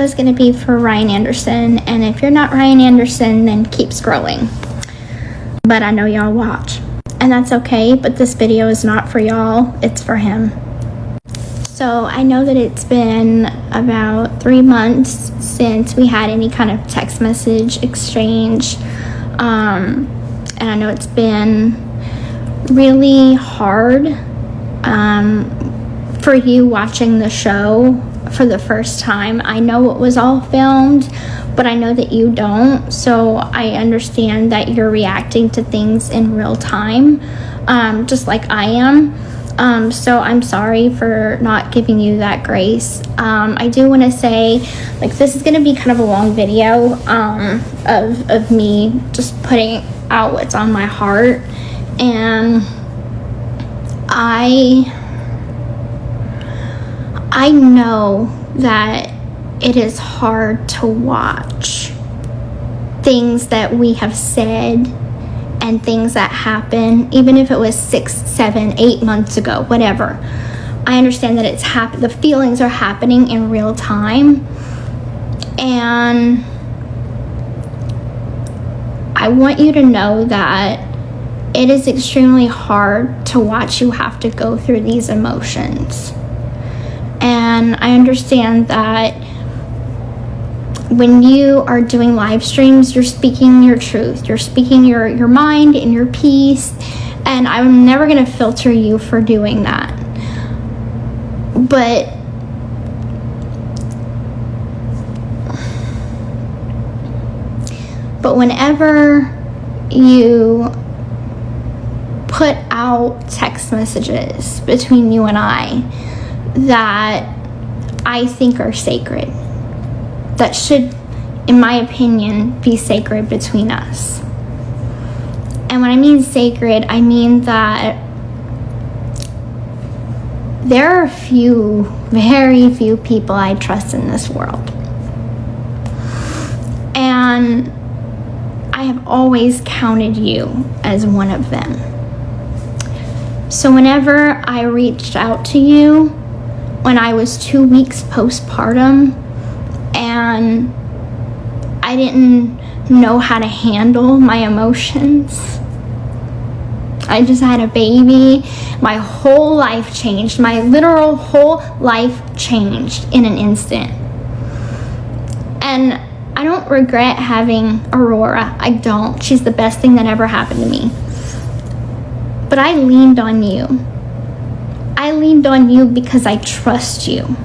is going to be for Ryan Anderson, and if you're not Ryan Anderson, then keep scrolling. But I know y'all watch, and that's okay, but this video is not for y'all, it's for him. So I know that it's been about 3 months since we had any kind of text message exchange, and I know it's been really hard for you watching the show for the first time. I know it was all filmed, but I know that you don't, so I understand that you're reacting to things in real time, just like I am. So I'm sorry for not giving you that grace. I do want to say, like, this is going to be kind of a long video of me just putting out what's on my heart, and I know that it is hard to watch things that we have said and things that happen, even if it was 6, 7, 8 months ago, whatever. I understand that it's the feelings are happening in real time, and I want you to know that it is extremely hard to watch you have to go through these emotions. And I understand that when you are doing live streams, you're speaking your truth. You're speaking your mind and your peace. And I'm never going to filter you for doing that. But whenever you put out text messages between you and I that I think are sacred, that should, in my opinion, be sacred between us. And when I mean sacred, I mean that there are very few people I trust in this world. And I have always counted you as one of them. So whenever I reached out to you when I was 2 weeks postpartum and I didn't know how to handle my emotions, I just had a baby, my whole life changed. My literal whole life changed in an instant. And I don't regret having Aurora. I don't. She's the best thing that ever happened to me. But I leaned on you. I leaned on you because I trust you.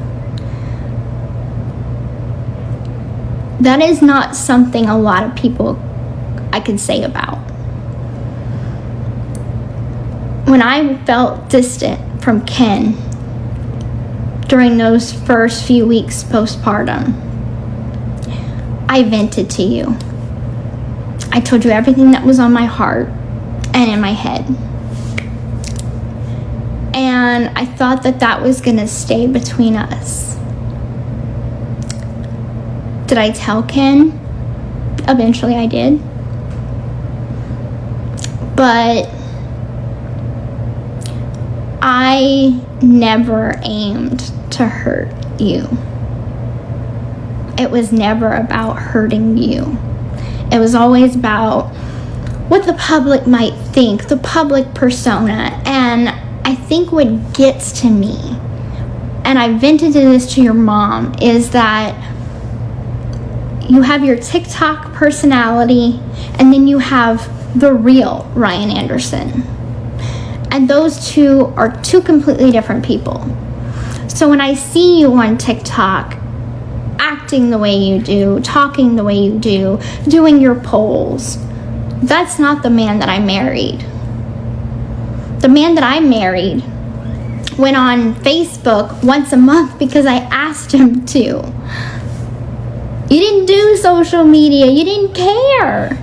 That is not something a lot of people I could say about. When I felt distant from Ken during those first few weeks postpartum, I vented to you. I told you everything that was on my heart and in my head. And I thought that that was going to stay between us. Did I tell Ken? Eventually I did. But I never aimed to hurt you. It was never about hurting you. It was always about what the public might think, the public persona. And I think what gets to me, and I vented this to your mom, is that you have your TikTok personality and then you have the real Ryan Anderson. And those two are two completely different people. So when I see you on TikTok acting the way you do, talking the way you do, doing your polls, that's not the man that I married. The man that I married went on Facebook once a month because I asked him to. You didn't do social media. You didn't care.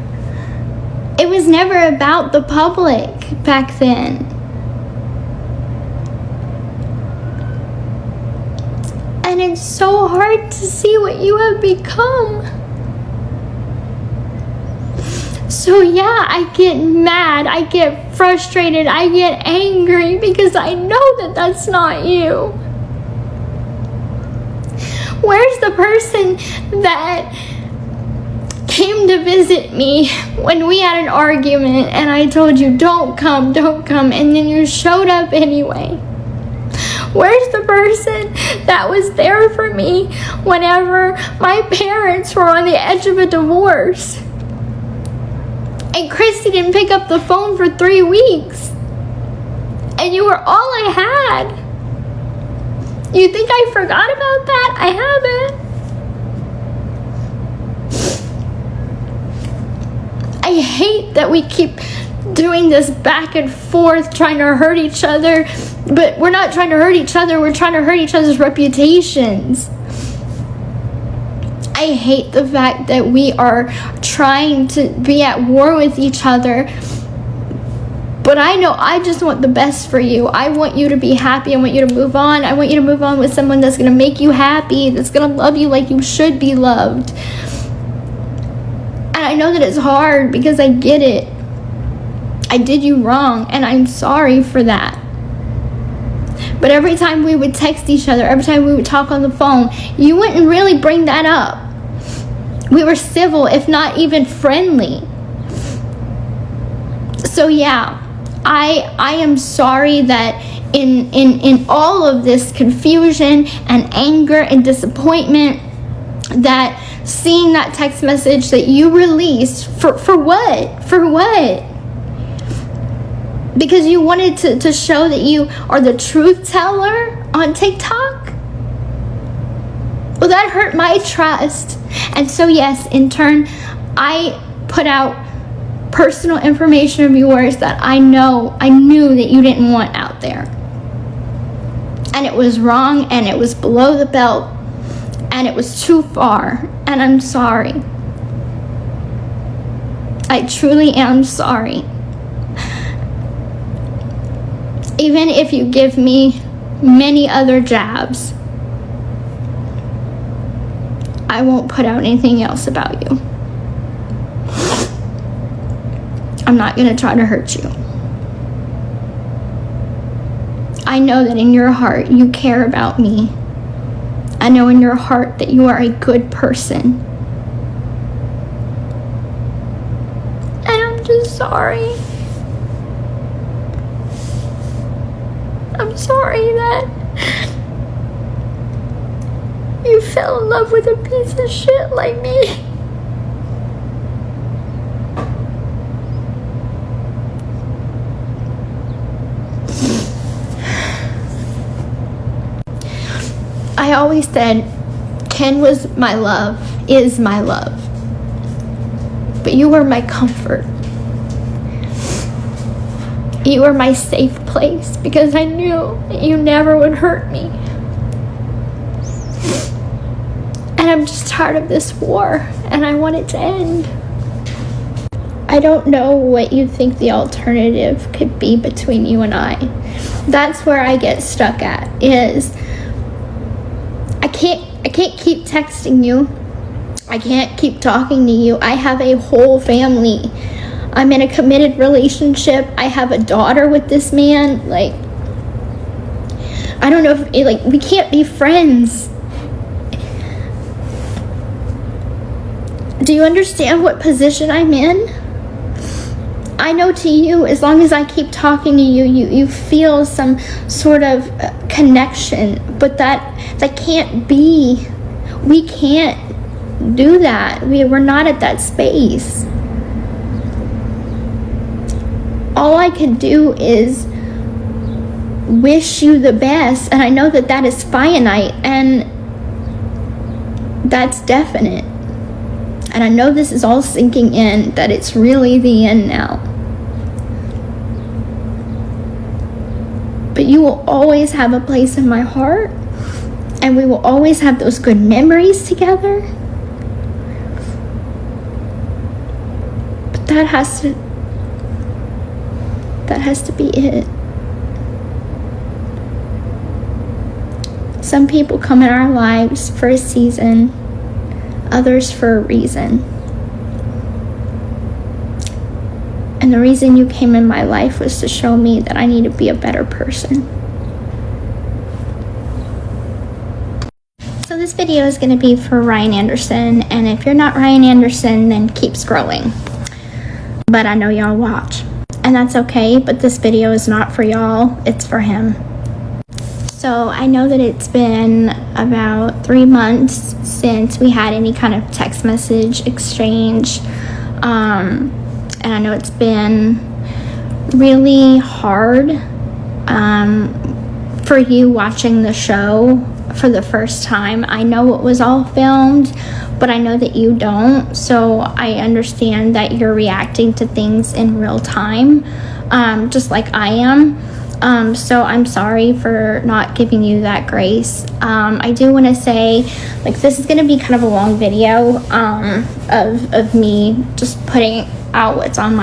It was never about the public back then. And it's so hard to see what you have become. So yeah, I get mad, I get frustrated, I get angry because I know that that's not you. Where's the person that came to visit me when we had an argument and I told you, don't come, and then you showed up anyway? Where's the person that was there for me whenever my parents were on the edge of a divorce? And Christy didn't pick up the phone for 3 weeks. And you were all I had. You think I forgot about that? I haven't. I hate that we keep doing this back and forth, trying to hurt each other. But we're not trying to hurt each other. We're trying to hurt each other's reputations. I hate the fact that we are trying to be at war with each other. But I know I just want the best for you. I want you to be happy. I want you to move on. I want you to move on with someone that's going to make you happy, that's going to love you like you should be loved. And I know that it's hard because I get it. I did you wrong, and I'm sorry for that. But every time we would text each other, every time we would talk on the phone, you wouldn't really bring that up. We were civil, if not even friendly. So yeah, I am sorry that in all of this confusion and anger and disappointment, that seeing that text message that you released, for what? For what? Because you wanted to show that you are the truth teller on TikTok? Well, that hurt my trust. And so yes, in turn, I put out personal information of yours that I knew that you didn't want out there. And it was wrong, and it was below the belt, and it was too far, and I'm sorry. I truly am sorry. Even if you give me many other jabs, I won't put out anything else about you. I'm not going to try to hurt you. I know that in your heart you care about me. I know in your heart that you are a good person. And I'm just sorry. I'm sorry that you fell in love with a piece of shit like me. I always said Ken was my love, is my love. But you were my comfort. You were my safe place because I knew that you never would hurt me. And I'm just tired of this war, and I want it to end. I don't know what you think the alternative could be between you and I. That's where I get stuck at, is I can't keep texting you. I can't keep talking to you. I have a whole family. I'm in a committed relationship. I have a daughter with this man. Like, I don't know if, like, we can't be friends. Do you understand what position I'm in? I know to you, as long as I keep talking to you, you feel some sort of connection, but that can't be. We can't do that. We're not at that space. All I can do is wish you the best, and I know that that is finite, and that's definite. And I know this is all sinking in, that it's really the end now. But you will always have a place in my heart, and we will always have those good memories together. But that has to be it. Some people come in our lives for a season, others for a reason. And the reason you came in my life was to show me that I need to be a better person. So this video is going to be for Ryan Anderson, and if you're not Ryan Anderson, then keep scrolling. But I know y'all watch, and that's okay, but this video is not for y'all, it's for him. So I know that it's been about 3 months since we had any kind of text message exchange, and I know it's been really hard for you watching the show for the first time. I know it was all filmed, but I know that you don't, so I understand that you're reacting to things in real time, just like I am. So I'm sorry for not giving you that grace. I do want to say, like, this is going to be kind of a long video of me just putting out what's on my